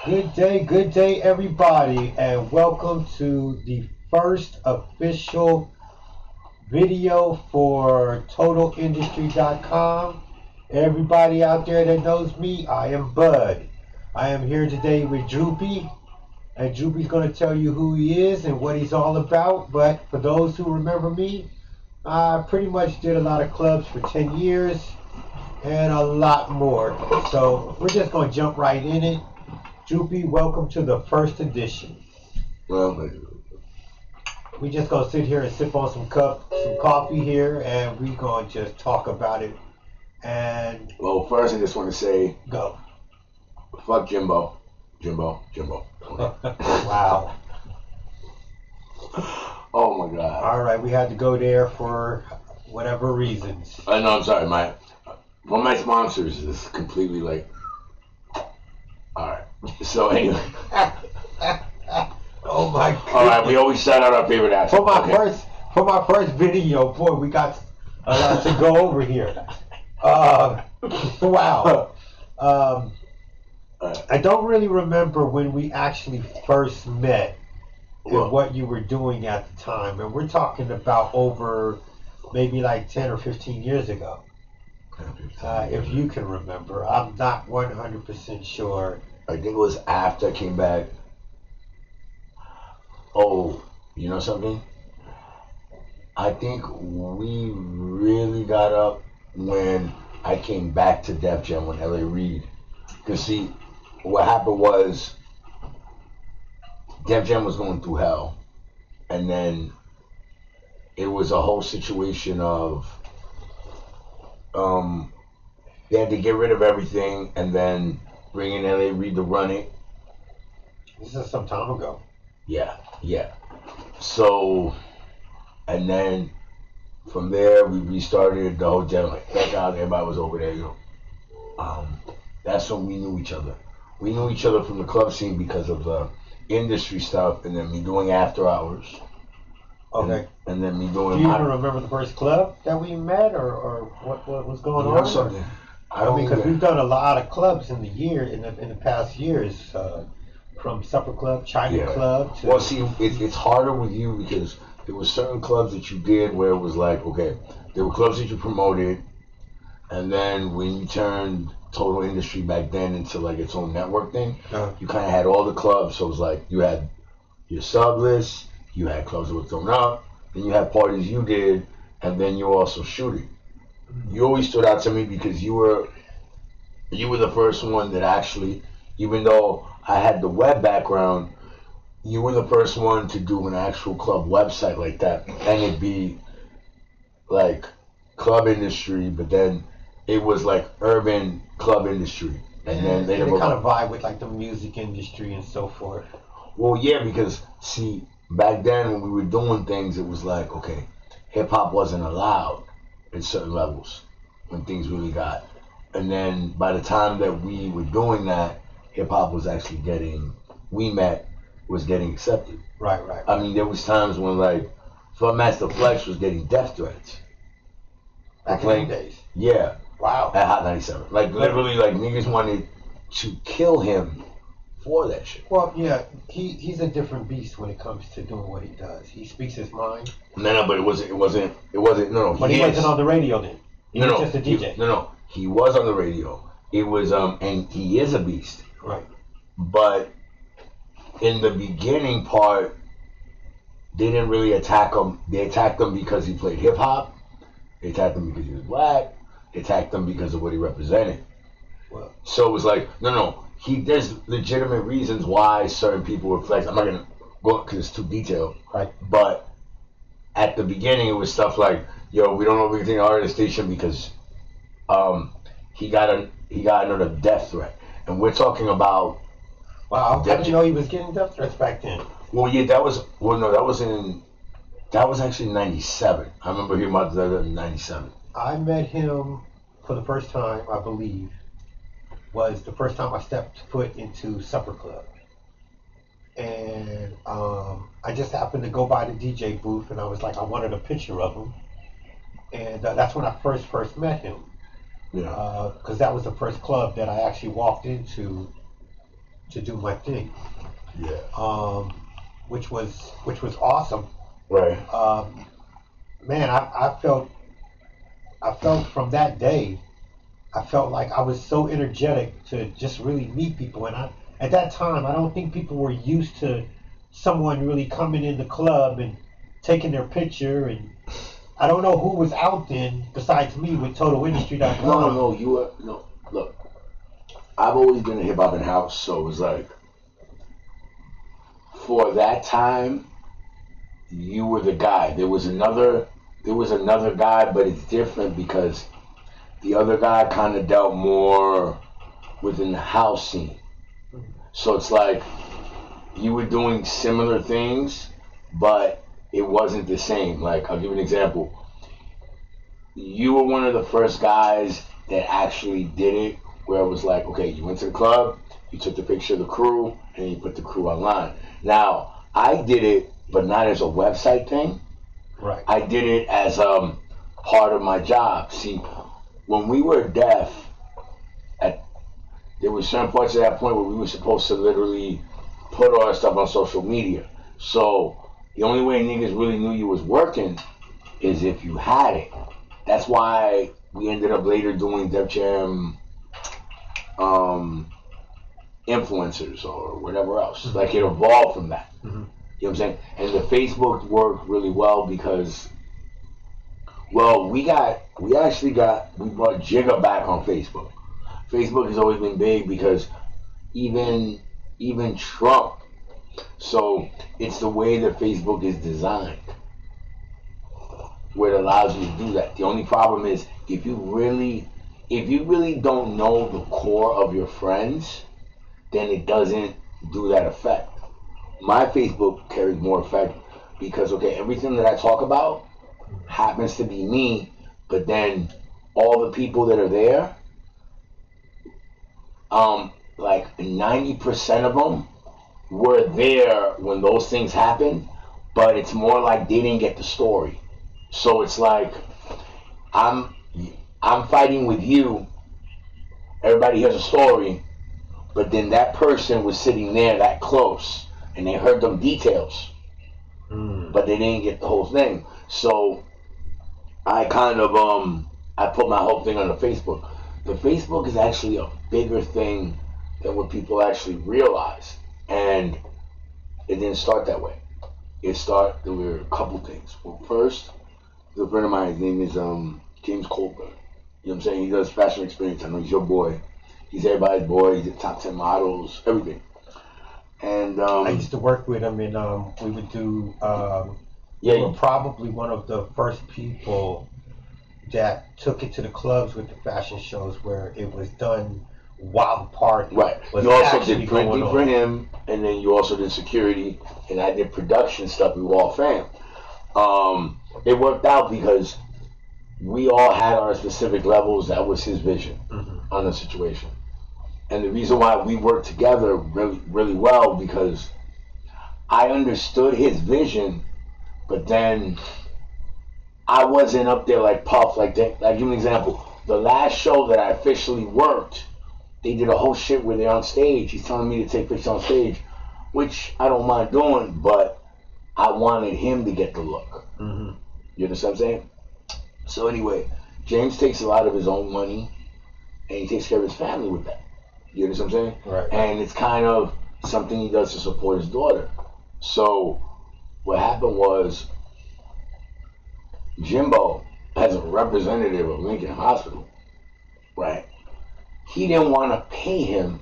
Good day, everybody, and welcome to the first official video for TotalIndustry.com. Everybody out there that knows me, I am Bud. I am here today with Droopy, and Droopy's going to tell you who he is and what he's all about. But for those who remember me, I pretty much did a lot of clubs for 10 years and a lot more. So we're just going to jump right in it. Droopy, welcome to the first edition. Well, We just gonna sit here and sip on some coffee here, and we gonna just talk about it. And first I just want to say, go. fuck Jimbo. Jimbo. Wow. Oh my God. All right, we had to go there for whatever reasons. No, I'm sorry. One of my sponsors is completely like. All right. So anyway. Oh my God. All right. We always shout out our favorite athletes. For my first video, boy, we got a lot to go over here. Wow. I don't really remember when we actually first met and what you were doing at the time. And we're talking about over maybe like 10 or 15 years ago. If you can remember. I'm not 100% sure. I think it was after I came back. Oh, you know something? I think we really got up when I came back to Def Jam when LA Reid. Because see, what happened was Def Jam was going through hell. And then it was a whole situation of they had to get rid of everything and then bring in LA Reid to run it. This is some time ago. Yeah. So, and then from there we restarted the whole jam. Like back out, everybody was over there. That's when we knew each other. We knew each other from the club scene because of the industry stuff, and then me doing after hours. Okay. And then me doing. Do you even remember the first club that we met, or what was going on? Something. I mean, because we've done a lot of clubs in the past years, from Supper Club, China Club. To, well, see, it's harder with you because there were certain clubs that you did where it was like, okay, there were clubs that you promoted, and then when you turned Total Industry back then into like its own network thing, you kind of had all the clubs. So it was like you had your sub list, you had clubs that were thrown up, then you had parties you did, and then you were also shooting. You always stood out to me because you were the first one that actually, even though I had the web background, you were the first one to do an actual club website like that, and it'd be like club industry, but then it was like urban club industry, and then they kind of vibe with like the music industry and so forth. Well, yeah, because see, back then when we were doing things, it was like, okay, hip hop wasn't allowed at certain levels when things really got. And then by the time that we were doing that, hip hop was actually was getting accepted. Right. I mean, there was times when like Master Flex was getting death threats. Back in the days. Yeah. Wow. At Hot 97. Like literally like niggas wanted to kill him for that shit. Well, yeah, he's a different beast when it comes to doing what he does. He speaks his mind. No, but it wasn't. No. But he wasn't on the radio then. He was just a DJ. No. He was on the radio. It was and he is a beast. Right. But in the beginning part, they didn't really attack him. They attacked him because he played hip hop. They attacked him because he was black. They attacked him because of what he represented. Well, so it was like, no. There's legitimate reasons why certain people were flexed. I'm not gonna go because it's too detailed. Right. But at the beginning, it was stuff like, yo, we don't know if we can take an artist station because he got another death threat, and we're talking about. Wow, how did you know he was getting death threats back then? Well, yeah, that was actually '97. I remember hearing about that in '97. I met him for the first time, I believe, was the first time I stepped foot into Supper Club. And I just happened to go by the DJ booth, and I was like, I wanted a picture of him. And that's when I first met him. Yeah. Because that was the first club that I actually walked into to do my thing, Yeah. which was awesome. Right. Man, I felt from that day, I felt like I was so energetic to just really meet people. And at that time, I don't think people were used to someone really coming in the club and taking their picture. And I don't know who was out then besides me with TotalIndustry.com. No. You were no. Look, I've always been a hip hop in house, so it was like for that time, you were the guy. There was another guy, but it's different because the other guy kind of dealt more within the house scene. So it's like you were doing similar things, but it wasn't the same. Like, I'll give you an example. You were one of the first guys that actually did it where it was like, okay, you went to the club, you took the picture of the crew, and you put the crew online. Now, I did it, but not as a website thing. Right. I did it as part of my job. See, when we were deaf, there were certain parts of that point where we were supposed to literally put all our stuff on social media. So the only way niggas really knew you was working is if you had it. That's why we ended up later doing Def Jam influencers or whatever else. Mm-hmm. Like, it evolved from that. Mm-hmm. You know what I'm saying? And the Facebook worked really well because, well, we brought Jigga back on Facebook. Facebook has always been big because even Trump. So it's the way that Facebook is designed, where it allows you to do that. The only problem is if you really don't know the core of your friends, then it doesn't do that effect. My Facebook carries more effect because, okay, everything that I talk about happens to be me, but then all the people that are there, like 90% of them were there when those things happened, but it's more like they didn't get the story. So it's like I'm fighting with you. Everybody has a story, but then that person was sitting there that close, and they heard them details, but they didn't get the whole thing. So I kind of I put my whole thing on the Facebook. The Facebook is actually a bigger thing than what people actually realize, and it didn't start that way. There were a couple things. Well, first, a friend of mine, his name is James Colbert. You know what I'm saying? He does fashion experience. I know he's your boy. He's everybody's boy. He's the top 10 models, everything. And I used to work with him, and we would do. We were probably one of the first people that took it to the clubs with the fashion shows where it was done while the party. Right. Was you also did going printing on for him, and then you also did security, and I did production stuff. We were all fam. It worked out because we all had our specific levels. That was his vision on the situation. And the reason why we worked together really, really well because I understood his vision, but then I wasn't up there like Puff. Like that. I'll give you an example. The last show that I officially worked, they did a whole shit where they're on stage. He's telling me to take pictures on stage, which I don't mind doing, but I wanted him to get the look. Mm-hmm. You understand what I'm saying? So anyway, James takes a lot of his own money, and he takes care of his family with that. You understand what I'm saying? Right. And it's kind of something he does to support his daughter. So what happened was Jimbo, as a representative of Lincoln Hospital, right? He didn't want to pay him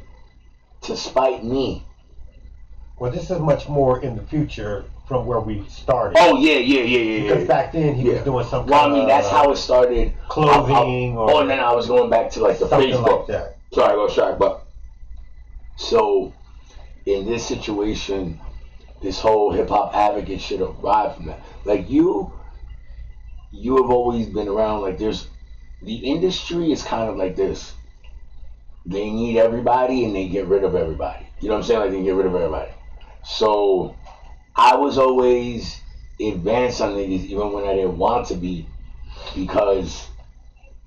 to spite me. Well, this is much more in the future from where we started. Oh, yeah. Because back then he was doing something. Well, I mean, that's how it started. Clothing or... and then I was going back to, like, the Facebook. Like that. Sorry, I got shocked, but... So, in this situation, this whole hip-hop advocate shit arrived from that. Like, you have always been around, like, the industry is kind of like this. They need everybody and they get rid of everybody. You know what I'm saying? Like, they get rid of everybody. So, I was always advanced on niggas even when I didn't want to be because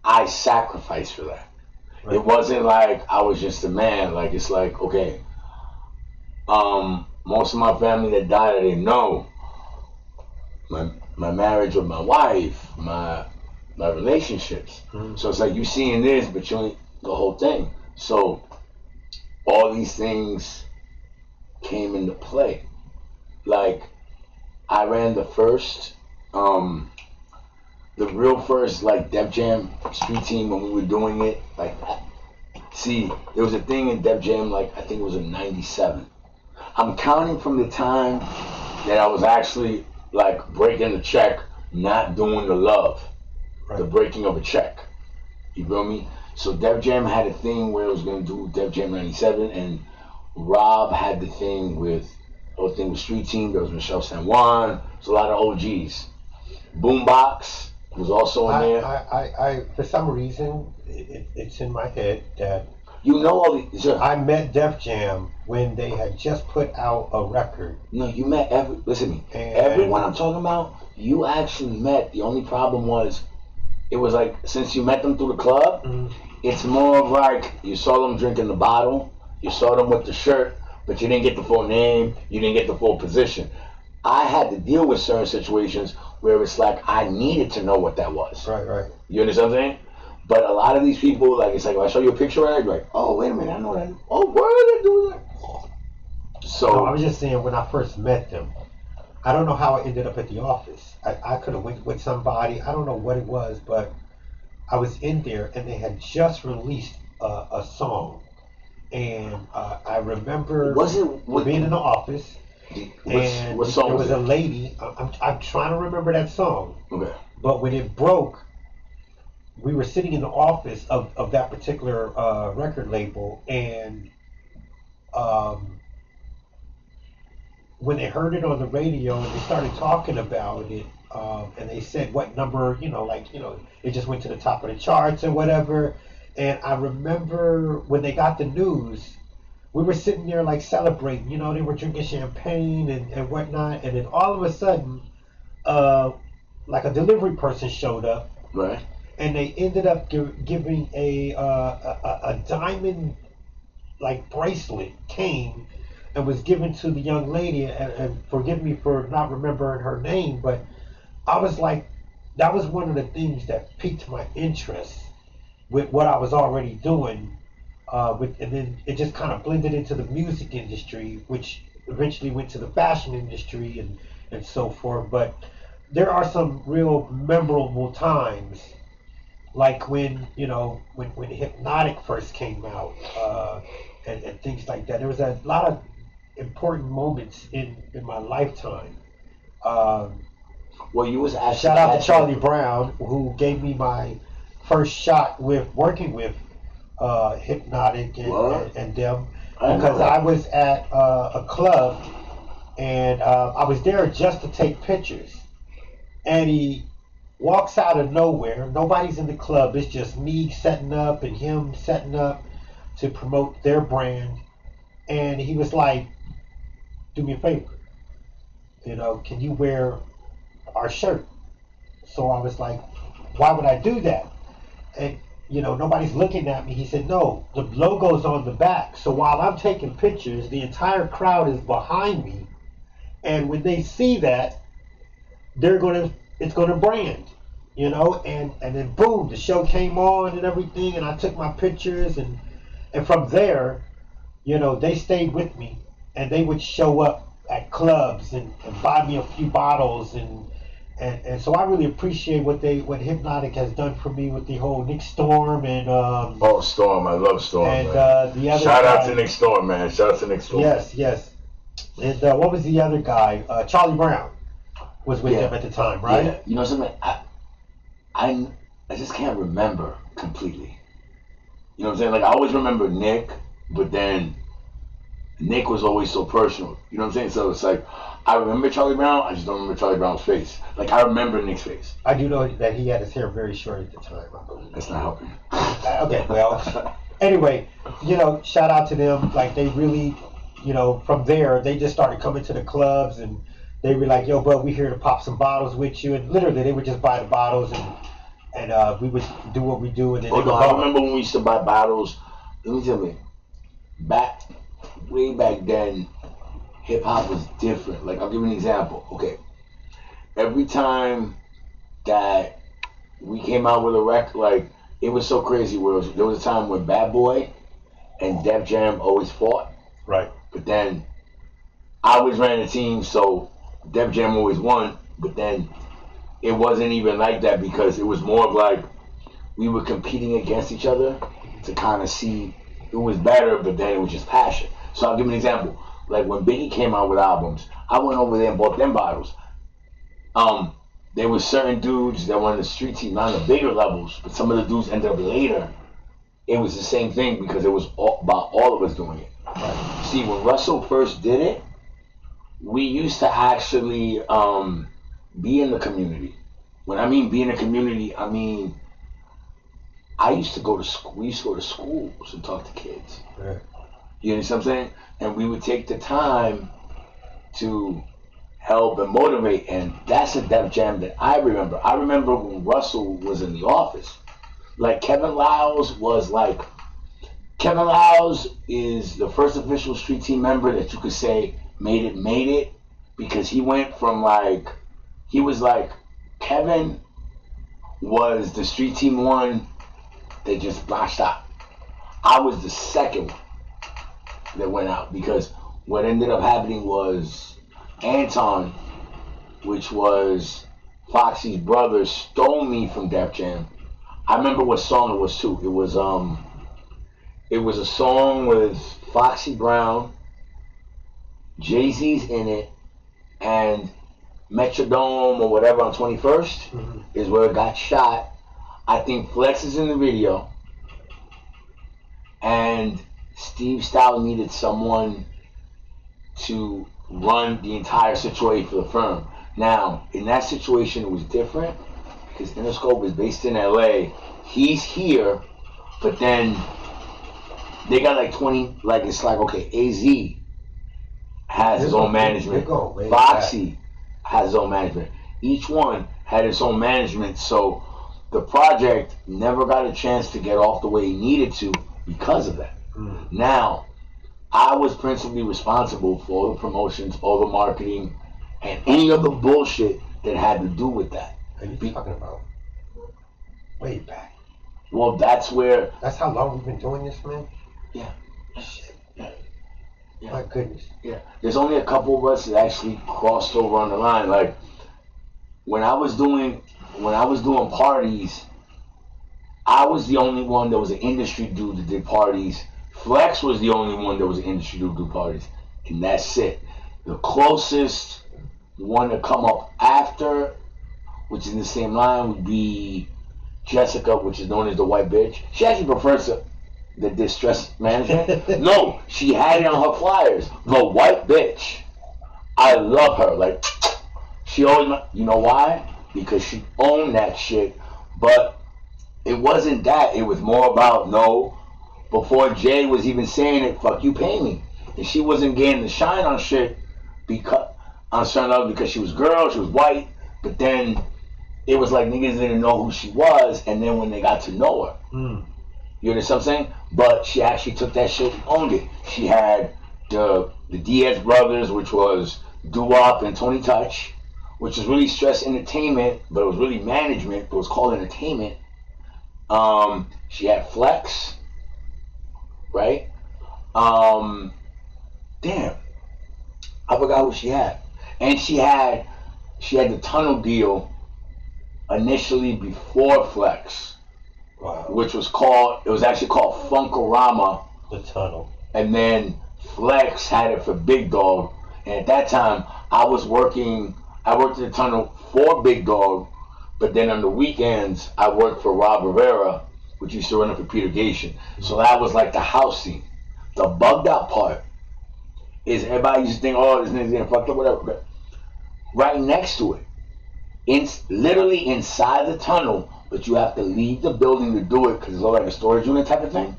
I sacrificed for that. Right. It wasn't like I was just a man. Like, it's like, okay, Most of my family that died, I didn't know. My marriage with my wife, my relationships. Mm. So it's like you seeing this, but you ain't the whole thing. So all these things came into play. Like I ran the real first like Def Jam street team when we were doing it. Like, see, there was a thing in Def Jam like I think it was in '97. I'm counting from the time that I was actually like breaking the check, not doing the love, the Right. breaking of a check. You feel me? So Def Jam had a thing where it was gonna do Def Jam '97, and Rob had the thing with whole thing with Street Team. There was Michelle San Juan. There's a lot of OGs. Boombox was also in there. For some reason, it's in my head that You know all these. Sure. I met Def Jam when they had just put out a record. No, you met every. Listen to me. And Everyone I'm talking about, you actually met. The only problem was, it was like since you met them through the club, mm, it's more of like you saw them drinking the bottle, you saw them with the shirt, but you didn't get the full name, you didn't get the full position. I had to deal with certain situations where it's like I needed to know what that was. right. You understand what I'm saying? But a lot of these people, like it's like if I show you a picture, right? You're like, oh wait a minute, I know that. Oh, why are they doing that? So No, I was just saying when I first met them, I don't know how I ended up at the office. I could have went with somebody. I don't know what it was, but I was in there and they had just released a song, and I remember was it what, being in the office, and what song there was was a it? lady. I'm trying to remember that song, Okay. but when it broke, we were sitting in the office of that particular record label, and um, when they heard it on the radio and they started talking about it, and they said what number, it just went to the top of the charts or whatever. And I remember when they got the news, we were sitting there like celebrating, they were drinking champagne and whatnot. And then all of a sudden, like a delivery person showed up, Right. and they ended up giving a diamond like bracelet came and was given to the young lady, and forgive me for not remembering her name, but I was like, that was one of the things that piqued my interest with what I was already doing, and then it just kind of blended into the music industry, which eventually went to the fashion industry and so forth. But there are some real memorable times, like when Hypnotic first came out, and things like that. There was a lot of important moments in my lifetime. Um, Well, you was actually Shout out to Charlie Brown, who gave me my first shot with working with Hypnotic and them, because I was at a club, and I was there just to take pictures, and he walks out of nowhere. Nobody's in the club. It's just me setting up and him setting up to promote their brand. And he was like, "Do me a favor, can you wear our shirt?" So I was like, "Why would I do that?" And nobody's looking at me. He said, "No, the logo's on the back. So while I'm taking pictures, the entire crowd is behind me, and when they see that, it's gonna brand." And then boom, the show came on and everything, and I took my pictures, and from there, they stayed with me, and they would show up at clubs and buy me a few bottles, and so I really appreciate what Hypnotic has done for me with the whole Nick Storm and Oh, Storm, I love Storm. and Man. the other Shout guy. out to Nick Storm, man. Shout out to Nick Storm. Yes. And what was the other guy? Charlie Brown was with them at the time, right? Yeah. You know something? I just can't remember completely. You know what I'm saying? Like I always remember Nick, but then Nick was always so personal. You know what I'm saying? So it's like I remember Charlie Brown, I just don't remember Charlie Brown's face. Like I remember Nick's face. I do know that he had his hair very short at the time, I believe. That's not helping. Okay, well, anyway, shout out to them. Like they really, from there they just started coming to the clubs, and they were like, "Yo, bud, we here to pop some bottles with you." And literally, they would just buy the bottles, and we would do what we do, and then Oh they no, would I go. remember when we used to buy bottles. Let me tell you, way back then, hip hop was different. Like I'll give you an example. Okay, every time that we came out with a record, like it was so crazy. There was a time when Bad Boy and Def Jam always fought. Right. But then I always ran the team, so Def Jam always won. But then it wasn't even like that because it was more of like we were competing against each other to kind of see who was better, but then it was just passion. So I'll give you an example. Like when Biggie came out with albums, I went over there and bought them bottles. There was certain dudes that were on the street team, not on the bigger levels, but some of the dudes ended up later. It was the same thing because it was about all of us doing it. Right. See, when Russell first did it, we used to actually be in the community. When I mean be in the community, I mean I used to go to school. We used to go to schools and talk to kids. Yeah. You understand what I'm saying? And we would take the time to help and motivate. And that's a Def Jam that I remember. I remember when Russell was in the office. Like Kevin Lyles is the first official street team member that you could say made it because he went from Kevin was the street team one that just botched out. I was the second one that went out because what ended up happening was Anton, which was Foxy's brother, stole me from Def Jam. I remember what song it was too. It was a song with Foxy Brown, Jay-Z's in it, and Metrodome or whatever on 21st is where it got shot. I think Flex is in the video, and Steve Stout needed someone to run the entire situation for the firm. Now, in that situation, it was different because Interscope is based in LA. He's here, but then they got like 20, like it's like, okay, AZ has his own management. Foxy has his own management. Each one had its own management, so the project never got a chance to get off the way he needed to because of that. Now, I was principally responsible for all the promotions, all the marketing, and any other bullshit that had to do with that. Are you talking about way back? Well, that's how long we've been doing this, man? Yeah. Shit. Yeah. My goodness. Yeah. There's only a couple of us that actually crossed over on the line. Like when I was doing parties, I was the only one that was an industry dude that did parties. Flex was the only one that was an industry dude to do parties. And that's it. The closest one to come up after, which is in the same line, would be Jessica, which is known as the white bitch. She actually prefers the distress management. No, she had it on her flyers. The white bitch. I love her. Like, she always, you know why? Because she owned that shit. But it wasn't that. It was more about, no, before Jay was even saying it, fuck you, pay me. And she wasn't getting the shine on shit because she was girl, she was white. But then it was like niggas didn't know who she was. And then when they got to know her, you understand what I'm saying? But she actually took that shit and owned it. She had the Diaz brothers, which was Doo-Wop and Tony Touch, which was really stress entertainment, but it was really management, but it was called entertainment. She had Flex, right? Damn, I forgot what she had. And she had the Tunnel deal initially before Flex. Wow. Which was actually called Funkorama. The Tunnel. And then Flex had it for Big Dog. And at that time, I worked in the Tunnel for Big Dog, but then on the weekends, I worked for Rob Rivera, which used to run it for Peter Gation. So that was like the house scene. The bugged out part is everybody used to think, oh, this nigga's getting fucked up, whatever. But right next to it, literally inside the tunnel, but you have to leave the building to do it because it's all like a storage unit type of thing.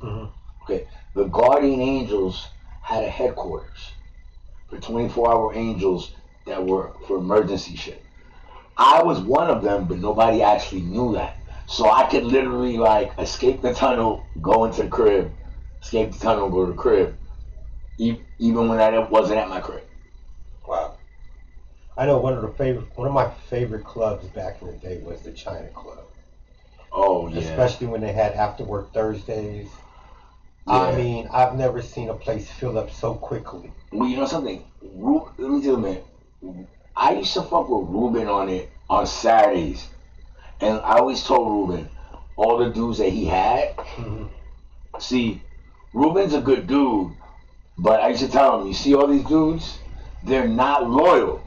Okay, the Guardian Angels had a headquarters for 24-hour angels that were for emergency shit. I was one of them, but nobody actually knew that. So I could literally like escape the tunnel, go into the crib, escape the tunnel, go to the crib, even when I wasn't at my crib. I know one of my favorite clubs back in the day was the China Club. Oh yeah. Especially when they had after work Thursdays. Yeah. I mean, I've never seen a place fill up so quickly. Well, you know something? Let me tell you, man. I used to fuck with Ruben on it on Saturdays, and I always told Ruben all the dudes that he had. Mm-hmm. See, Ruben's a good dude, but I used to tell him, you see all these dudes, they're not loyal.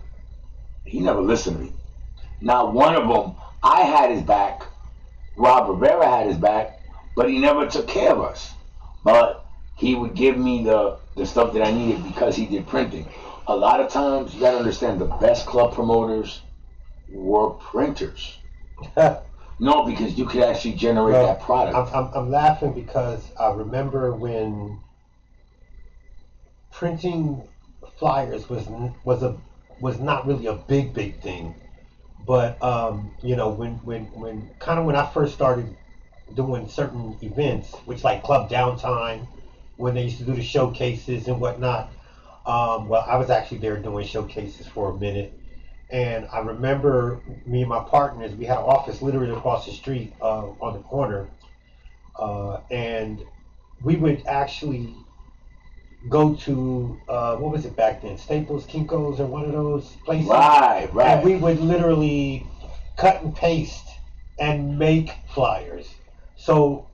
He never listened to me. Not one of them. I had his back. Rob Rivera had his back, but he never took care of us. But he would give me the stuff that I needed because he did printing. A lot of times, you gotta understand, the best club promoters were printers. No, because you could actually generate that product. I'm laughing because I remember when printing flyers was not really a big thing, but when I first started doing certain events, which like Club Downtime, when they used to do the showcases and whatnot. Well, I was actually there doing showcases for a minute, and I remember me and my partners, we had an office literally across the street on the corner, and we would actually go to what was it back then? Staples, Kinko's, or one of those places. Right. And we would literally cut and paste and make flyers. So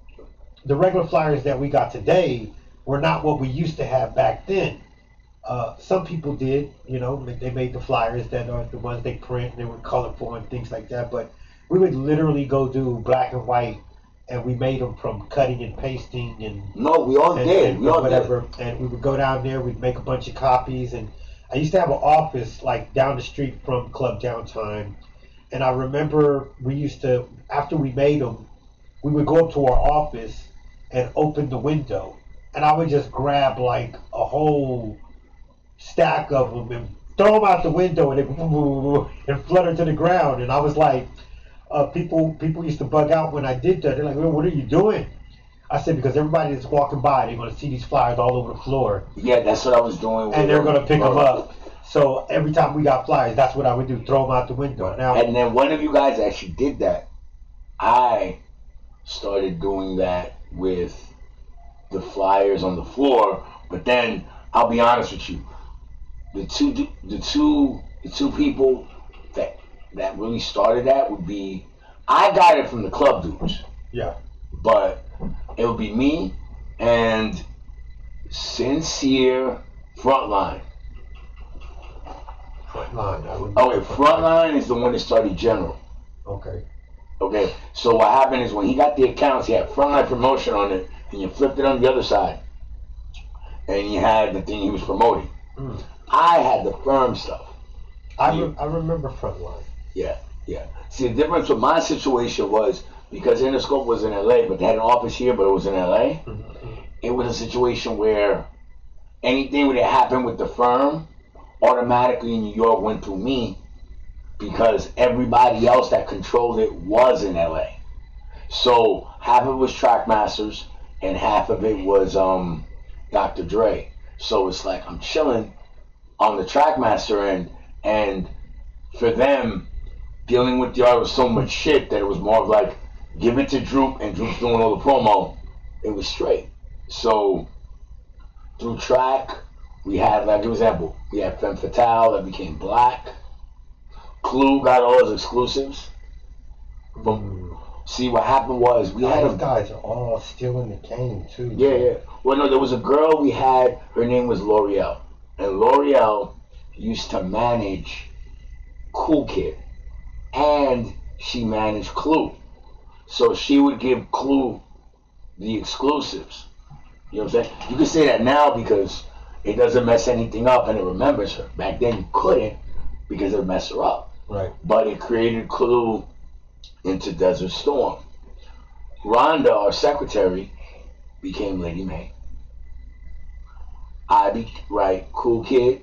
the regular flyers that we got today were not what we used to have back then. Some people did, they made the flyers that are the ones they print and they were colorful and things like that. But we would literally go do black and white, and we made them from cutting and pasting and we all did. We all whatever. did. And we would go down there, we'd make a bunch of copies, and I used to have an office like down the street from Club Downtime. And I remember we used to, after we made them, we would go up to our office and open the window, and I would just grab like a whole stack of them and throw them out the window, and and flutter to the ground. And I was like, people used to bug out when I did that. They're like, well, what are you doing? I said, because everybody that's walking by, they're going to see these flyers all over the floor. Yeah, that's what I was doing. And they're going to pick them up. So every time we got flyers, that's what I would do, throw them out the window. Now, and then one of you guys actually did that. I started doing that with the flyers on the floor, but then I'll be honest with you, the two people that really started that would be, I got it from the club dudes. Yeah. But it would be me and Sincere Frontline. Frontline is the one that started General. Okay. Okay, so what happened is when he got the accounts, he had Frontline Promotion on it, and you flipped it on the other side, and you had the thing he was promoting. I had the firm stuff. I remember Frontline. Yeah. See, the difference with my situation was, because Interscope was in LA, but they had an office here, but it was in LA. It was a situation where anything that happened with the firm automatically in New York went through me, because everybody else that controlled it was in LA. So half of it was Trackmasters and half of it was Dr. Dre. So it's like I'm chilling on the Trackmaster end, and for them, dealing with the art was so much shit that it was more of like, give it to Droop, and Droop's doing all the promo. It was straight. So through Track, we had, like, for example, we had Femme Fatale that became Black. Clue got all his exclusives. But see, what happened was we had these guys are all still in the game too. Yeah. Well, no, there was a girl we had. Her name was L'Oreal, and L'Oreal used to manage Cool Kid, and she managed Clue. So she would give Clue the exclusives. You know what I'm saying? You can say that now because it doesn't mess anything up and it remembers her. Back then you couldn't because it would mess her up. Right. But it created Clue into Desert Storm. Rhonda, our secretary, became Lady May. Cool Kid.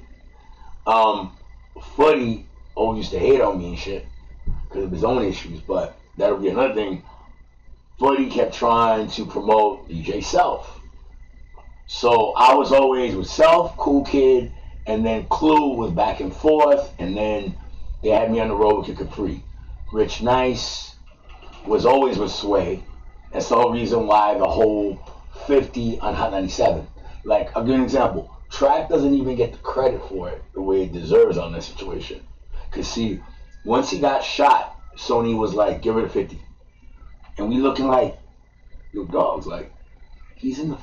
Footy always used to hate on me and shit because of his own issues, but that'll be another thing. Footy kept trying to promote DJ Self. So I was always with Self, Cool Kid, and then Clue was back and forth, and then they had me on the road with Kid Capri. Rich Nice was always with Sway. That's the whole reason why the whole 50 on Hot 97. Like, I'll give you an example. Track doesn't even get the credit for it the way it deserves on this situation. Because, see, once he got shot, Sony was like, give it a 50. And we looking like, yo, dogs, like, he's in the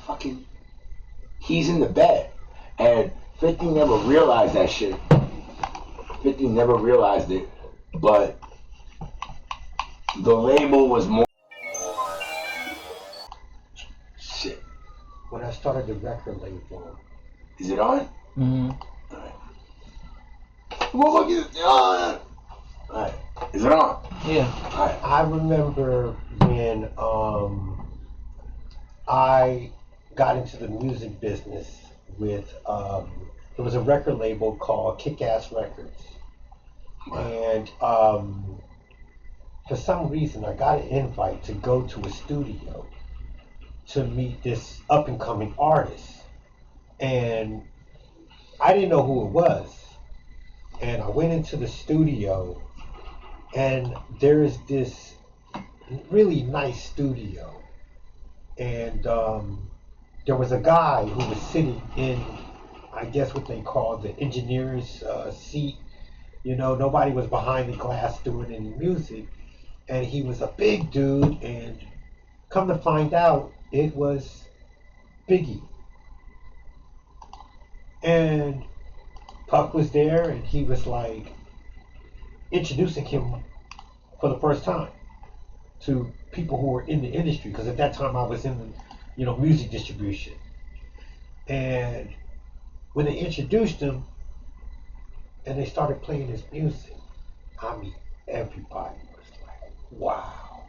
bed. And 50 never realized that shit. 50 never realized it. But the label was more. Shit. When I started the record label. Is it on? Mm-hmm. Alright. What is it on? Alright. Is it on? Yeah. Alright. I remember when I got into the music business with there was a record label called Kick Ass Records. And for some reason I got an invite to go to a studio to meet this up and coming artist. And I didn't know who it was. And I went into the studio, and there is this really nice studio. And there was a guy who was sitting in, I guess what they call the engineer's seat. You know, nobody was behind the glass doing any music. And he was a big dude, and come to find out, it was Biggie. And Puff was there, and he was like introducing him for the first time to people who were in the industry, because at that time I was in, music distribution. And when they introduced him and they started playing his music, I mean, everybody was like, wow,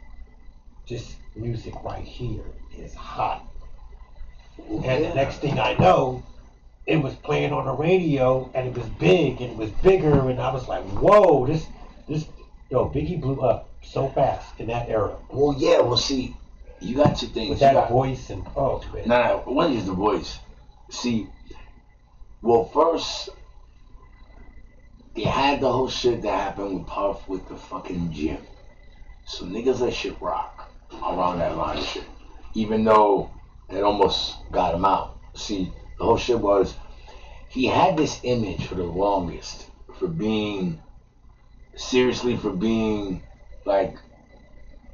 this music right here is hot. And the next thing I know, it was playing on the radio, and it was big, and it was bigger, and I was like, whoa, Biggie blew up so fast in that era. Well, yeah, well, see, you got two things. With that voice and, oh, man. No, one is the voice. See, well, first, they had the whole shit that happened with Puff with the fucking gym. So niggas let shit rock around that line of shit. Even though it almost got him out. See, the whole shit was, he had this image for the longest for being like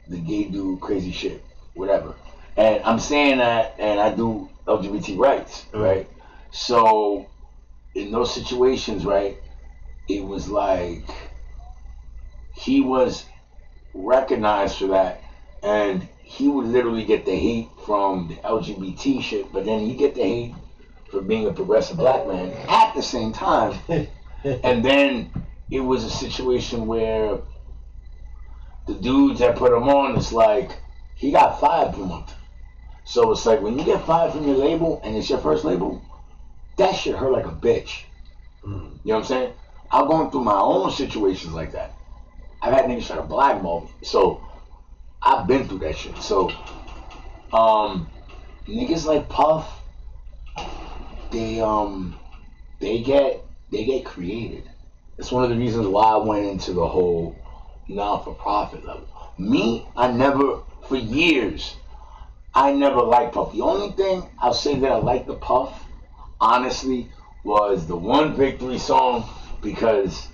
the gay dude, crazy shit, whatever. And I'm saying that, and I do LGBT rights, right? So in those situations, right, it was like he was recognized for that, and he would literally get the hate from the LGBT shit, but then he'd get the hate for being a progressive black man at the same time. And then it was a situation where the dudes that put him on, it's like he got fired per month. So it's like when you get fired from your label and it's your first label, that shit hurt like a bitch. You know what I'm saying? I'm going through my own situations like that. I've had niggas try to blackball me. So I've been through that shit. So niggas like Puff, they get created. It's one of the reasons why I went into the whole non-for-profit level. Me, for years, I never liked Puff. The only thing I'll say that I liked the Puff, honestly, was the One Victory song, because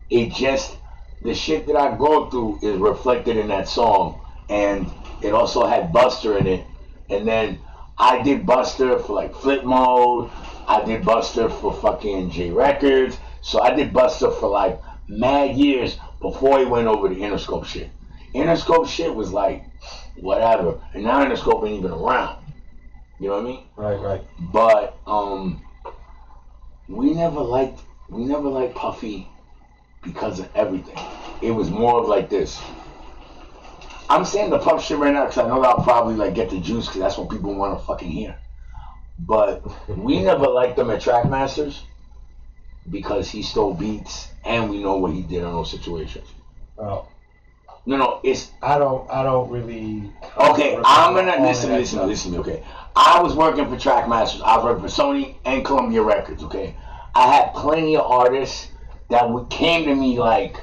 the shit that I go through is reflected in that song. And it also had Buster in it. And then I did Buster for like Flip Mode. I did Buster for fucking J Records. So I did Buster for like mad years before he went over to Interscope shit. Interscope shit was like, whatever. And now Interscope ain't even around. You know what I mean? Right. But we never liked Puffy because of everything. It was more of like this. I'm saying the Puff shit right now because I know that I'll probably like get the juice because that's what people want to fucking hear. But we never liked him at Trackmasters because he stole beats and we know what he did in those situations. Oh. No, it's I don't really. okay. I'm gonna all of listen that to stuff. me. Okay, I was working for Trackmasters. I was working for Sony and Columbia Records. Okay, I had plenty of artists that came to me like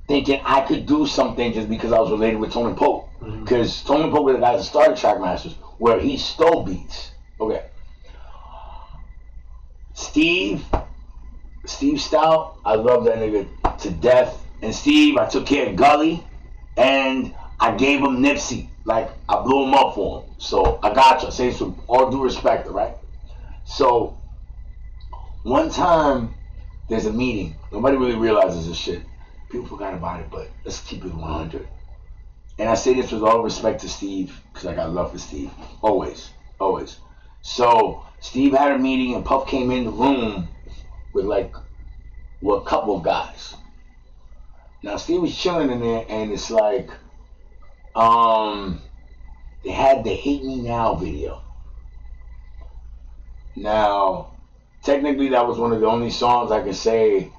thinking I could do something just because I was related with Tony Pope. Because Tony Pope was the guy that started Trackmasters, where he stole beats. Okay, Steve Stout, I love that nigga to death. And Steve, I took care of Gully, and I gave him Nipsey. Like, I blew him up for him. So, I got you. I say this with all due respect, right? So, one time, there's a meeting. Nobody really realizes this shit. People forgot about it, but let's keep it 100. And I say this with all respect to Steve, because I got love for Steve. Always. Always. So, Steve had a meeting, and Puff came in the room with, like, a couple of guys. Now Steve was chilling in there, and it's like, they had the "Hate Me Now" video. Now, technically, that was one of the only songs I could say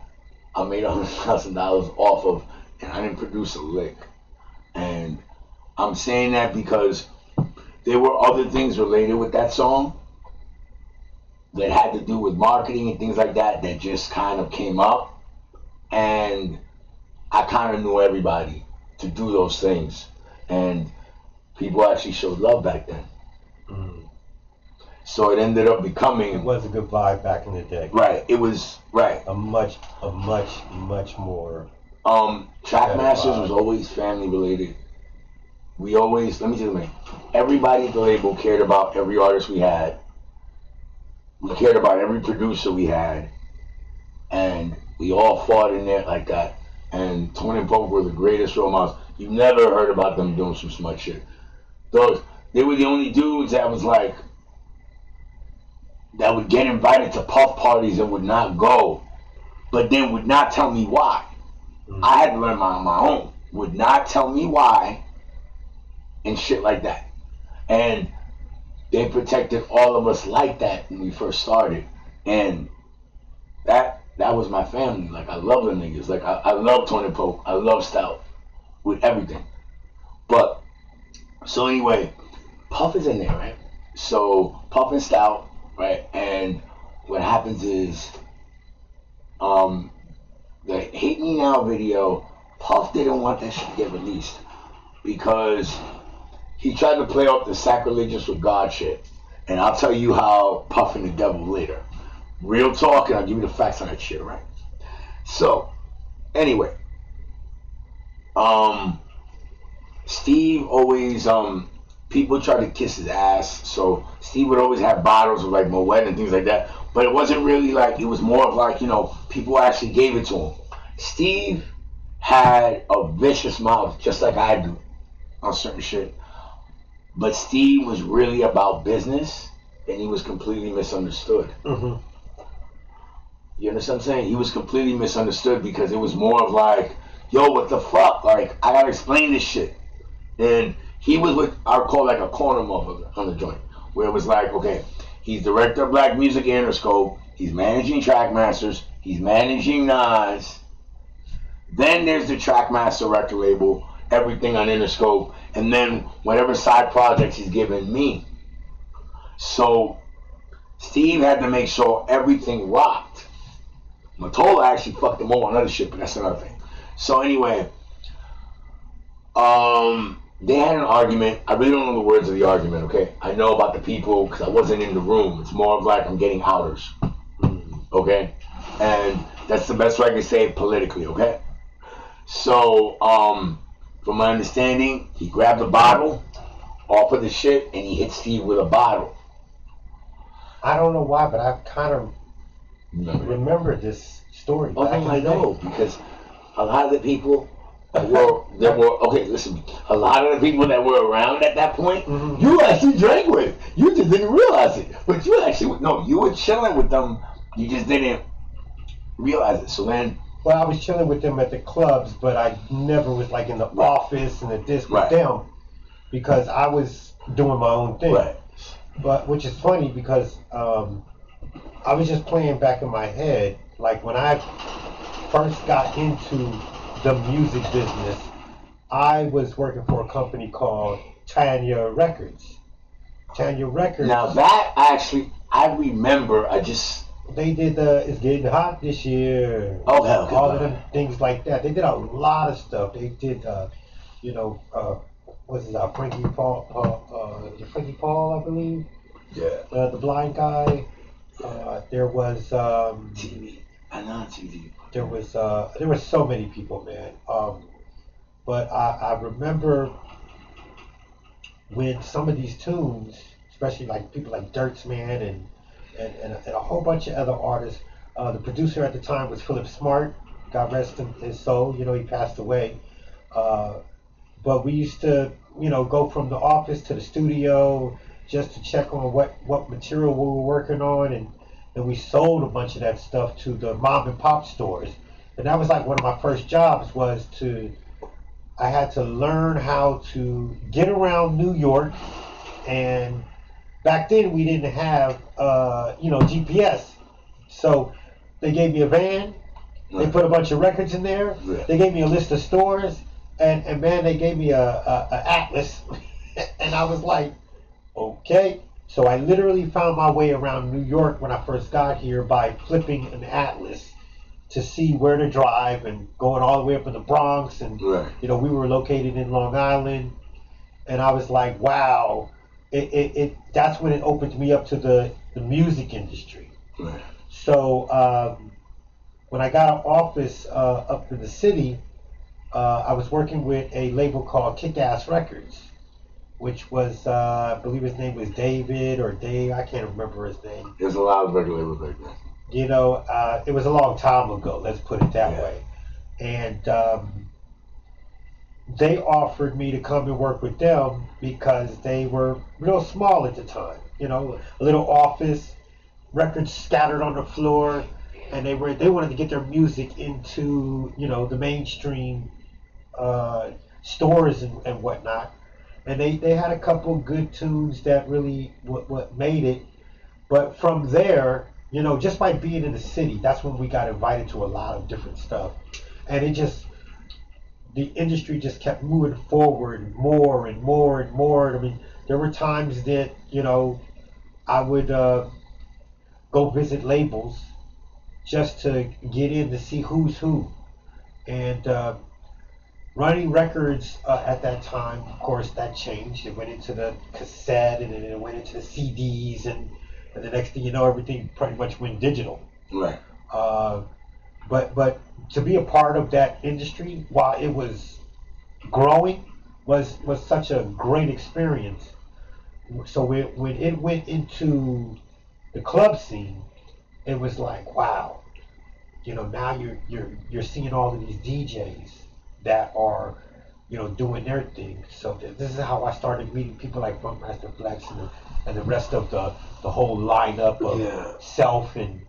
I made $100,000 off of, and I didn't produce a lick. And I'm saying that because there were other things related with that song that had to do with marketing and things like that that just kind of came up, and I kind of knew everybody to do those things, and people actually showed love back then. So it ended up becoming. It was a good vibe back in the day. Right. It was right. A much more. Trackmasters was always family related. We always, let me tell you something. Everybody at the label cared about every artist we had. We cared about every producer we had, and we all fought in there like that. And Tony and Pope were the greatest role models. You never heard about them doing some smart shit. They were the only dudes that was like, that would get invited to Puff parties and would not go, but then would not tell me why. I had to learn on my own. Would not tell me why, and shit like that. And they protected all of us like that when we first started. And that was my family. Like, I love them niggas. Like, I love Tony Pope. I love Stout with everything. But, so anyway, Puff is in there, right? So, Puff and Stout, right? And what happens is, the "Hate Me Now" video, Puff didn't want that shit to get released because he tried to play off the sacrilegious with God shit. And I'll tell you how Puff and the devil later. Real talk, and I'll give you the facts on that shit, right? So, anyway, Steve always, people tried to kiss his ass, so Steve would always have bottles of like Moet and things like that, but it wasn't really like, it was more of like, people actually gave it to him. Steve had a vicious mouth, just like I do, on certain shit, but Steve was really about business, and he was completely misunderstood. You understand what I'm saying? He was completely misunderstood because it was more of like, yo, what the fuck? Like, I gotta explain this shit. And he was what I would call like a corner motherfucker on the joint, where it was like, okay, he's director of Black Music Interscope, he's managing Trackmasters, he's managing Nas. Then there's the Trackmaster record label, everything on Interscope, and then whatever side projects he's giving me. So Steve had to make sure everything rocked. Mottola actually fucked him over on other shit, but that's another thing. So anyway, they had an argument. I really don't know the words of the argument, okay? I know about the people because I wasn't in the room. It's more of like I'm getting outers, okay? And that's the best way I can say it politically, okay? So, from my understanding, he grabbed a bottle off of the shit and he hit Steve with a bottle. I don't know why, but I kind of remember this story. Oh, I know, because a lot of the people that were okay, listen, a lot of the people that were around at that point, you actually drank with. You just didn't realize it. But you actually, no, you were chilling with them, you just didn't realize it. So then, well, I was chilling with them at the clubs, but I never was like in the office and the disc with them because I was doing my own thing. Right. But which is funny because I was just playing back in my head, like when I first got into the music business, I was working for a company called Tanya Records. Tanya Records. Now that I remember. They did It's Getting Hot This Year. Oh hell, all of them things like that. They did a lot of stuff. They did, what's his Frankie Paul, Frankie Paul, I believe. Yeah. The blind guy. There was TV. I know TV. there were so many people, man. But I remember when some of these tunes, especially like people like Dirtsman and a whole bunch of other artists. The producer at the time was Philip Smart. God rest his soul. You know, he passed away. But we used to, go from the office to the studio just to check on what material we were working on, and we sold a bunch of that stuff to the mom and pop stores. And that was like one of my first jobs I had to learn how to get around New York, and back then we didn't have GPS. So they gave me a van, they put a bunch of records in there, they gave me a list of stores, and man, they gave me a atlas. And I was like, okay. So I literally found my way around New York when I first got here by flipping an atlas to see where to drive, and going all the way up in the Bronx, and we were located in Long Island, and I was like, wow, that's when it opened me up to the music industry. Right. So when I got an office up in the city, I was working with a label called Kick-Ass Records, which was, I believe his name was David or Dave, I can't remember his name. There's a lot of record labels like that. It was a long time ago, let's put it that way. And they offered me to come and work with them because they were real small at the time. A little office, records scattered on the floor, and they wanted to get their music into, the mainstream stores and whatnot. And they had a couple good tunes that really what made it. But from there, just by being in the city, that's when we got invited to a lot of different stuff. And the industry just kept moving forward more and more and more. I mean, there were times that, I would go visit labels just to get in to see who's who. And running records at that time, of course, that changed. It went into the cassette, and then it went into the CDs, and the next thing you know, everything pretty much went digital. Right. But to be a part of that industry while it was growing was such a great experience. So when it went into the club scene, it was like, wow, now you're seeing all of these DJs that are doing their thing. So this is how I started meeting people like Funkmaster Flex and the rest of the whole lineup of Self and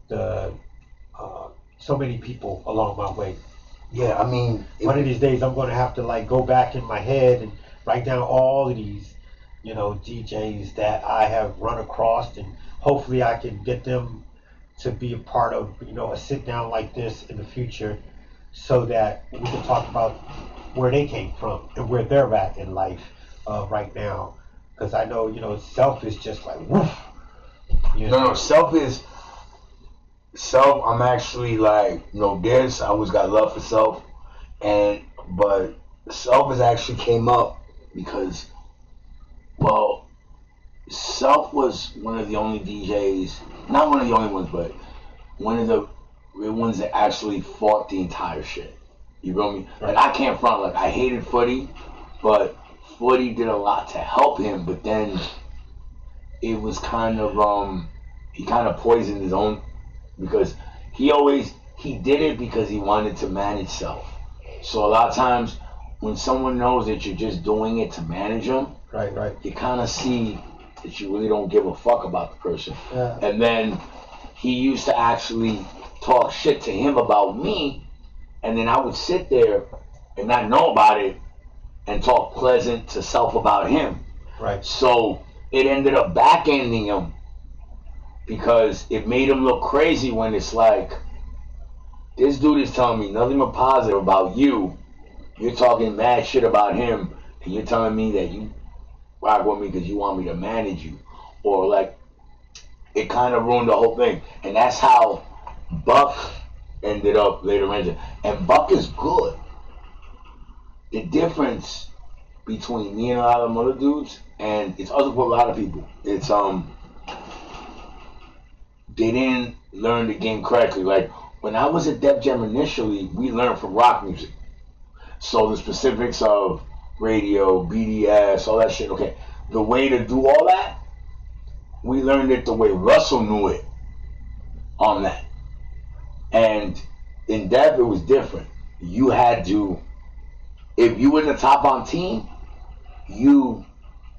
the so many people along my way. Yeah, I mean, one of these days I'm going to have to go back in my head and write down all of these DJs that I have run across, and hopefully I can get them to be a part of a sit down like this in the future, so that we can talk about where they came from and where they're at in life right now. Because I know, Self is just like, woof. No, Self, I'm actually I always got love for Self. But Self has actually came up because, Self was one of the only DJs, not one of the only ones, but one of the ones that actually fought the entire shit. You feel me? Right. I can't front, I hated Footy, but Footy did a lot to help him, but then it was kind of, he kind of poisoned his own, because he did it because he wanted to manage Self. So a lot of times when someone knows that you're just doing it to manage them, right, you kind of see that you really don't give a fuck about the person. Yeah. And then he used to actually talk shit to him about me, and then I would sit there and not know about it and talk pleasant to Self about him. Right. So it ended up back-ending him, because it made him look crazy when it's like, this dude is telling me nothing but positive about you, You're talking mad shit about him, and you're telling me that you rock with me because you want me to manage you, or like it kind of ruined the whole thing. And that's how Buck ended up later managing. And Buck is good. The difference between me and a lot of them other dudes, and it's also for a lot of people, it's they didn't learn the game correctly. Like when I was at Def Jam initially, we learned from rock music. So the specifics of radio, BDS, all that shit. Okay, the way to do all that, we learned it the way Russell knew it on that. And in Def, it was different. You had to, if you were in the top on team, you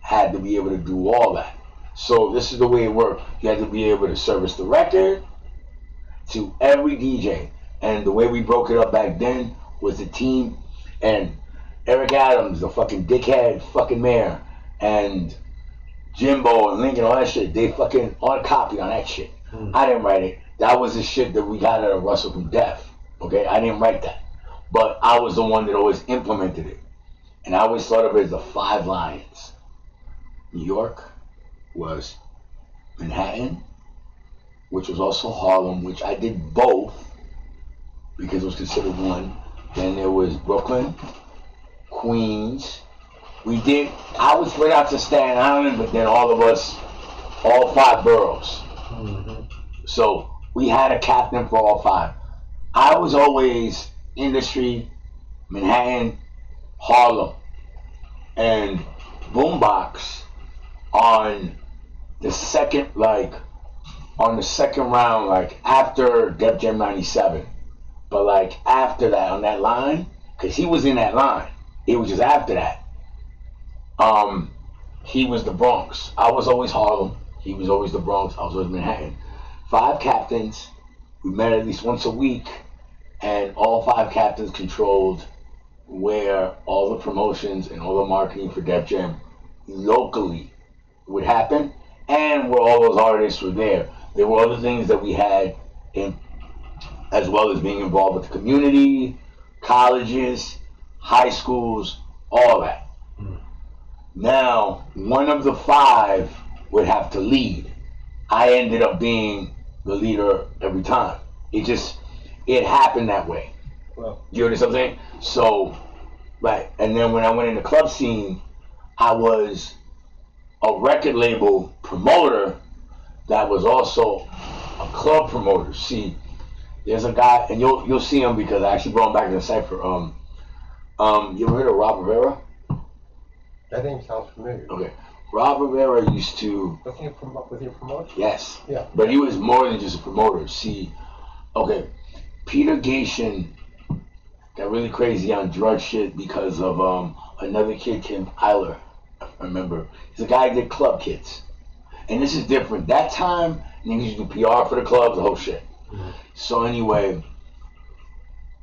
had to be able to do all that. So this is the way it worked. You had to be able to service the record to every DJ. And the way we broke it up back then was the team and Eric Adams, the fucking dickhead fucking mayor, and Jimbo and Lincoln, all that shit, they fucking all copied on that shit. I didn't write it. That was the shit that we got out of Russell from Def. Okay, I didn't write that. But I was the one that always implemented it. And I always thought of it as the 5 Lions. New York was Manhattan, which was also Harlem, which I did both because it was considered one. Then there was Brooklyn, Queens. I was spread out to Staten Island, but then all of us, all 5 boroughs. So we had a captain for all 5. I was always Industry, Manhattan, Harlem, and Boombox on the second round, like after Def Jam 97. But like after that, on that line, because he was in that line, it was just after that. He was the Bronx. I was always Harlem. He was always the Bronx. I was always Manhattan. 5 captains. We met at least once a week, and all 5 captains controlled where all the promotions and all the marketing for Def Jam locally would happen, and where all those artists were there. There were other things that we had in, as well as being involved with the community, colleges, high schools, all that. Now, one of the 5 would have to lead. I ended up being the leader every time. It happened that way. Well, You understand what I'm saying? So, right. And then when I went in the club scene, I was a record label promoter that was also a club promoter. See, there's a guy, and you'll see him because I actually brought him back to the cypher. You ever heard of Rob Rivera? that name sounds familiar. Okay. Rob Rivera used to... Was he a promoter? Yes. Yeah. But he was more than just a promoter. See, okay, Peter Gation got really crazy on drug shit because of another kid, Kim Eiler. I remember. He's a guy that did club kids. And this is different. That time, niggas used to do PR for the clubs, the whole shit. So anyway,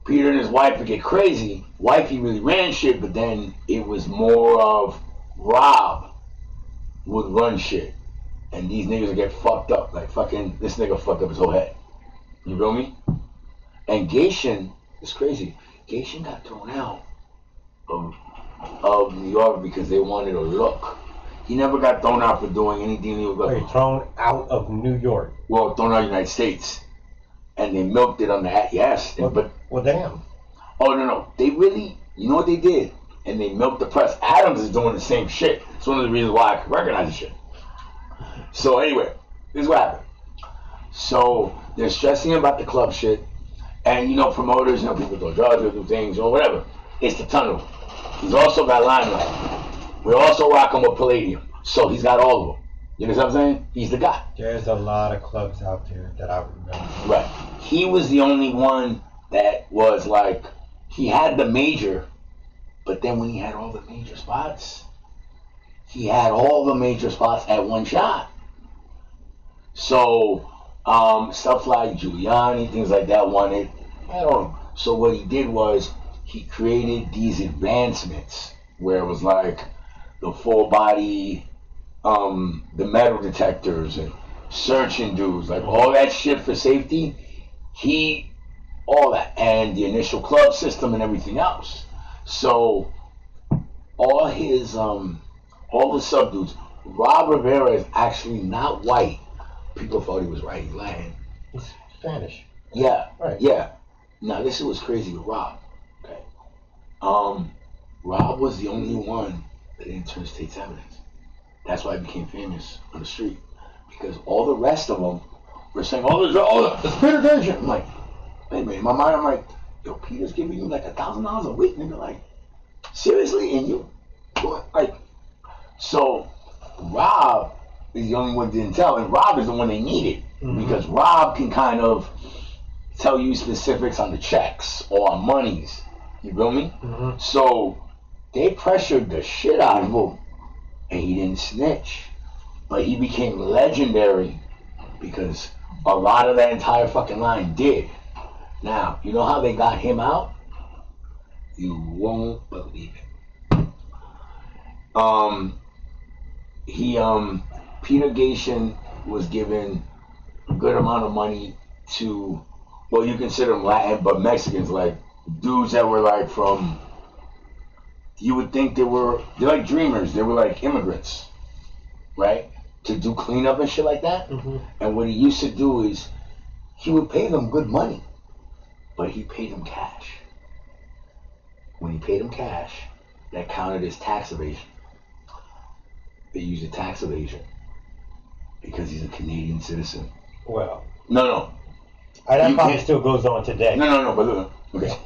Peter and his wife would get crazy. Wifey really ran shit, but then it was more of Rob would run shit. And these niggas would get fucked up. Like fucking, this nigga fucked up his whole head. You feel me? And Gation, it's crazy. Gation got thrown out of New York because they wanted a look. He never got thrown out for doing anything illegal. Wait, thrown out of New York? Well, thrown out of the United States. And they milked it on that, yes. Well, damn. Oh, no. They really, you know what they did? And they milked the press. Adams is doing the same shit. It's one of the reasons why I can recognize the shit. So anyway, this is what happened. So they're stressing about the club shit. And promoters, people do drugs, they do things, or whatever. It's the tunnel. He's also got Limelight. We're also rocking with Palladium. So he's got all of them. You know what I'm saying? He's the guy. There's a lot of clubs out there that I remember. Right. He was the only one that was like, he had the major, but then when he had all the major spots, he had all the major spots at one shot. So, stuff like Giuliani, things like that wanted, I don't know. So what he did was, he created these advancements where it was like the full body, the metal detectors and searching dudes, like all that shit for safety, all that, and the initial club system and everything else. So all the sub dudes, Rob Rivera is actually not white. People thought he was right. He's Latin. He's Spanish. Yeah. Right. Yeah. Now this is what's crazy with Rob. Okay. Rob was the only one that didn't turn state's evidence. That's why he became famous on the street. Because all the rest of them were saying, it's Peter Gagin. I'm like, wait a minute. In my mind, I'm like, yo, Peter's giving you like $1,000 a week. Nigga, like, seriously? And you, what? Like, so Rob is the only one that didn't tell. And Rob is the one they needed. Because Rob can kind of tell you specifics on the checks or on monies. You feel me? So they pressured the shit out of him, and he didn't snitch. But he became legendary because a lot of that entire fucking line did. Now, you know how they got him out? You won't believe it. Peter Gation was given a good amount of money to, well, you consider them Latin, but Mexicans, like dudes that were like from, you would think they're like dreamers. They were like immigrants, right? To do cleanup and shit like that. And what he used to do is he would pay them good money, but he paid them cash. When he paid them cash, that counted as tax evasion. They used a tax evasion because he's a Canadian citizen. Well. No. That probably still goes on today. No, but look. Okay.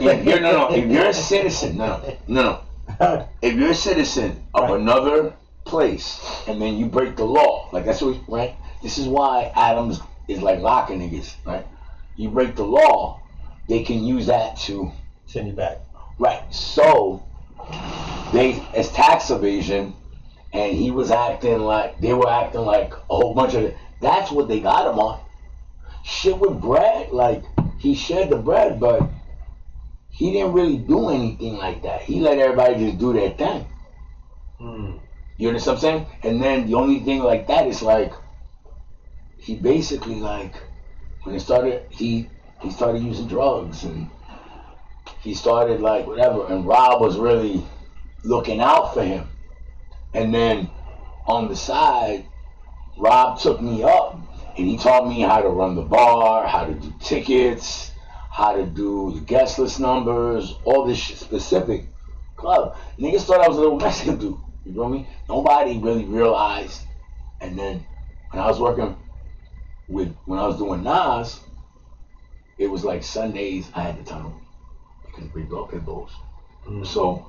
If you're a citizen, no. If you're a citizen of another place and then you break the law, like that's what, right? This is why Adams is like locking niggas, right? You break the law, they can use that to send you back. Right. So it's tax evasion, and they were acting like a whole bunch of it. That's what they got him on. Shit with bread, like he shared the bread, but he didn't really do anything like that. He let everybody just do their thing. You understand what I'm saying? And then the only thing like that is like he basically like when he started using drugs and he started like whatever, and Rob was really looking out for him. And then on the side, Rob took me up and he taught me how to run the bar, how to do tickets, how to do the guest list numbers, all this shit specific club. Niggas thought I was a little Mexican dude. You feel me? Nobody really realized. And then when I was doing Nas, it was like Sundays I had the tunnel because big dog pit bulls. So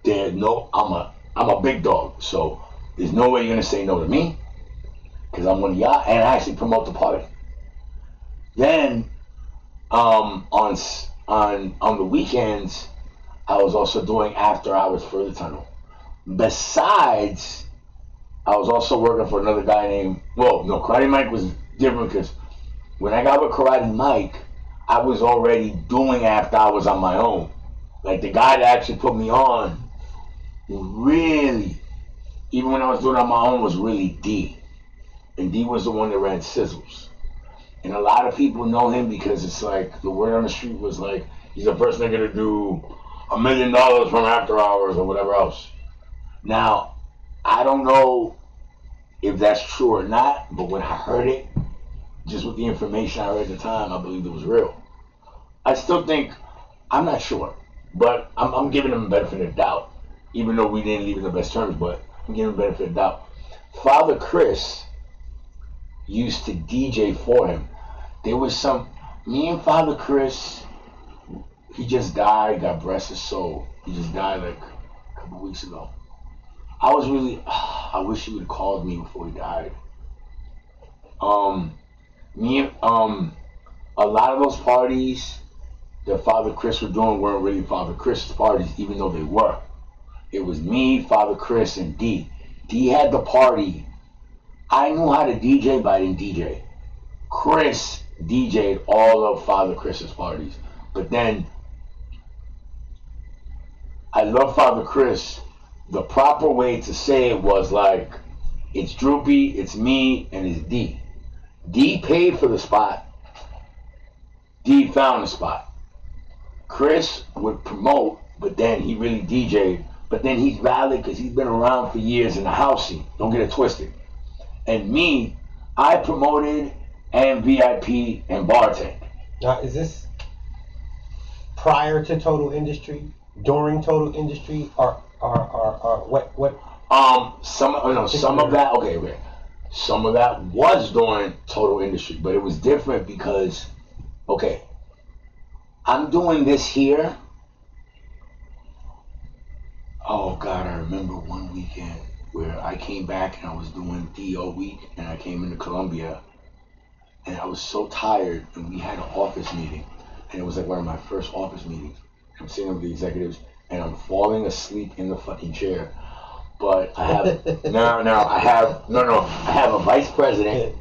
I'm a big dog. So there's no way you're gonna say no to me because I'm one of y'all, and I actually promote the party. Then on the weekends, I was also doing after hours for the tunnel. Besides, I was also working for another guy named, Karate Mike was different because when I got with Karate Mike, I was already doing after hours on my own. Like the guy that actually put me on, really, even when I was doing it on my own, was really D. And D was the one that ran Sizzles. And a lot of people know him because it's like, the word on the street was like, he's the first nigga to do $1 million from after hours or whatever else. Now, I don't know if that's true or not, but when I heard it, just with the information I heard at the time, I believed it was real. I still think, I'm not sure, but I'm giving him a benefit of the doubt, even though we didn't leave in the best terms, but I'm giving him a benefit of the doubt. Father Chris used to DJ for him. There was me and Father Chris, he just died, God bless his soul. He just died like a couple weeks ago. I was really, I wish he would have called me before he died. A lot of those parties that Father Chris were doing weren't really Father Chris's parties, even though they were. It was me, Father Chris, and D. D had the party. I knew how to DJ, but I didn't DJ. Chris DJ'd all of Father Chris's parties. But then, I love Father Chris. The proper way to say it was like, it's Droopy, it's me, and it's D. D paid for the spot. D found the spot. Chris would promote, but then he really DJ'd. But then he's valid because he's been around for years in the house scene. Don't get it twisted. And me, I promoted and VIP and bartend. Now, is this prior to Total Industry, during Total Industry, or what? Some of that. Okay. Some of that was during Total Industry, but it was different because, okay, I'm doing this here. Oh God, I remember one weekend where I came back and I was doing DO week, and I came into Columbia, and I was so tired, and we had an office meeting, and it was like one of my first office meetings. I'm sitting with the executives, and I'm falling asleep in the fucking chair. But I have I have a vice president.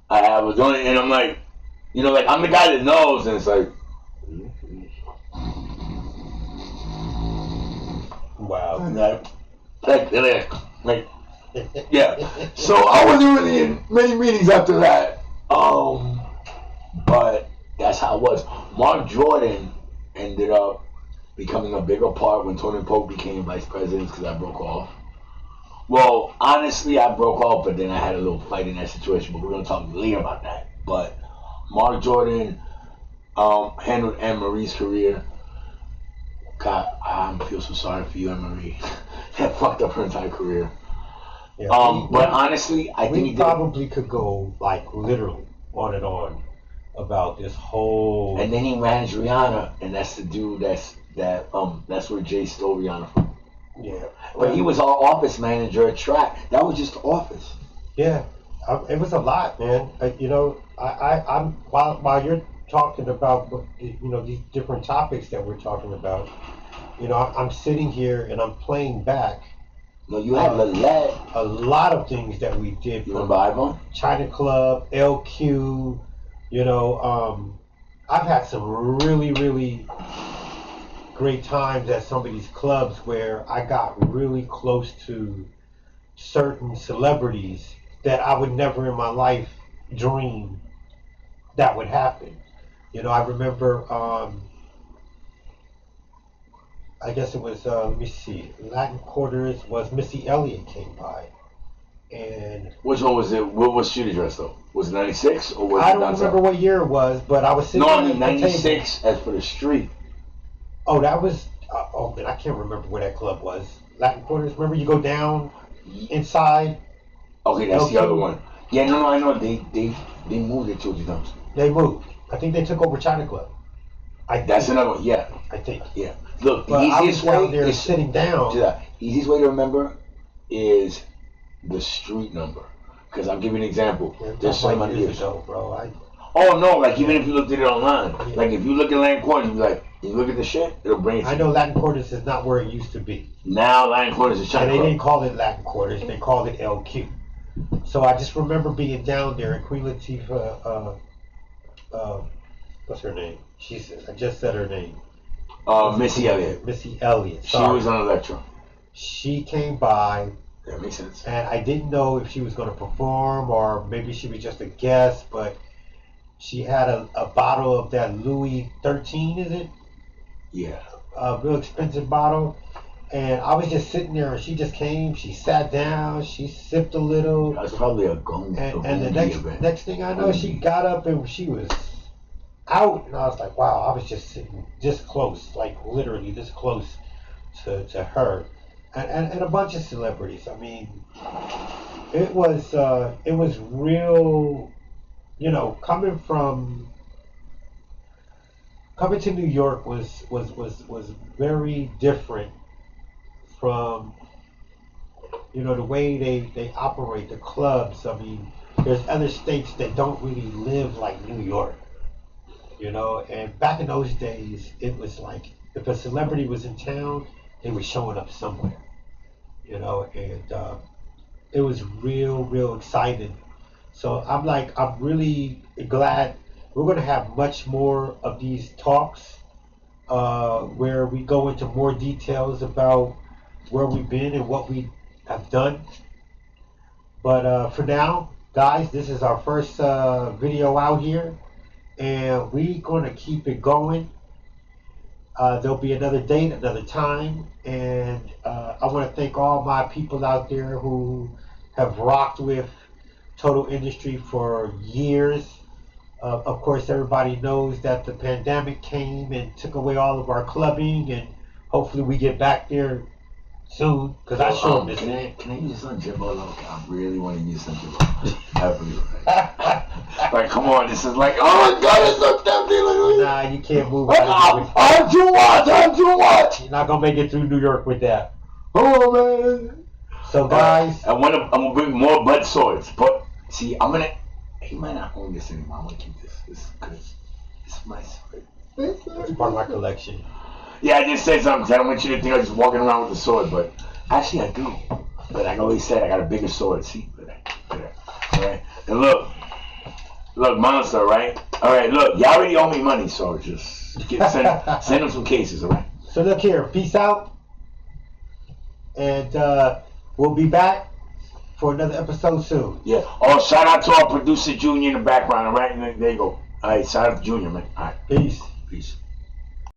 I have a doing, and I'm like, like I'm the guy that knows, and it's like, wow, like, yeah. So I wasn't really in many meetings after that. But that's how it was. Mark Jordan ended up becoming a bigger part when Tony Pope became vice president because I broke off. Well, honestly, I broke off, but then I had a little fight in that situation. But we're gonna talk later about that. But Mark Jordan handled Anne Marie's career. God, I feel so sorry for you, Anne Marie. That fucked up her entire career. Yeah, but honestly, I think we probably could go like literally on and on about this whole. And then he managed Rihanna, and that's the dude that's where Jay stole Rihanna from. Yeah, but he was our office manager at Track. That was just the office. Yeah, it was a lot, man. I'm while you're talking about these different topics that we're talking about. I'm sitting here and I'm playing back. No, you had Lillette. A lot of things that we did. You remember Ivan? China Club, LQ. I've had some really, really great times at some of these clubs where I got really close to certain celebrities that I would never in my life dream that would happen. I remember, I guess it was, let me see, Latin Quarters was Missy Elliott came by. And which one was it? What was street address though? Was it 96 or was I it don't remember what year it was, but I was sitting. No, I mean 96 as for the street. Oh, that was. Oh man, I can't remember where that club was. Latin Quarters. Remember, you go down inside. Okay, that's the other one. Yeah, no, I know. They moved it to times. They moved. I think they took over China Club. That's another one. Yeah, I think. Yeah. Look, the but easiest way is sitting down. Easiest way to remember is the street number. Because I'll give you an example. Yeah, there's so many years ago, bro. Oh no! Like even if you looked at it online, like if you look at Latin Quarters, you be like, you look at the shit, it'll bring it. I know Latin Quarters is not where it used to be. Now Latin Quarters is China Club. And they didn't call it Latin Quarters; they called it LQ. So I just remember being down there, and Queen Latifah, what's her name? I just said her name. Missy Elliott. Missy Elliott. She was on Electro. She came by. That makes sense. And I didn't know if she was going to perform or maybe she was just a guest, but she had a bottle of that Louis 13, is it? Yeah. A real expensive bottle. And I was just sitting there and she just came, she sat down, she sipped a little. That was probably a gong. And the next thing I know, she got up and she was out. And I was like, wow, I was just sitting this close, like literally this close to her. And a bunch of celebrities. I mean, it was real. Coming to New York was very different from the way they operate the clubs. I mean, there's other states that don't really live like New York. And back in those days, it was like if a celebrity was in town, they were showing up somewhere, and it was real exciting. So I'm really glad we're going to have much more of these talks where we go into more details about where we've been and what we have done. But for now, guys, this is our first video out here, and we're going to keep it going. There'll be another date, another time, and I want to thank all my people out there who have rocked with Total Industry for years. Of course, everybody knows that the pandemic came and took away all of our clubbing, and hopefully we get back there soon, because I sure miss it. Can I use some Jimbo? I really want to use some Jimbo. Like, come on, this is like, oh my God, it's so tempting. Nah, you can't move. I'm too much. You're not gonna make it through New York with that. Oh man. So guys, I'm gonna bring more Bud swords, but see, he might not own this anymore. I'm gonna keep this. This is good. This is my sword. it's part of my collection. Yeah, I just said something because I don't want you to think I'm just walking around with a sword, but actually I do. But I always said I got a bigger sword. See, alright. And look, Monster, right? All right, look, y'all already owe me money, so just send them some cases, all right? So look here, peace out, and we'll be back for another episode soon. Yeah. Oh, shout out to our producer Junior in the background, all right? And there you go. All right, shout out to Junior, man. All right. Peace. Peace.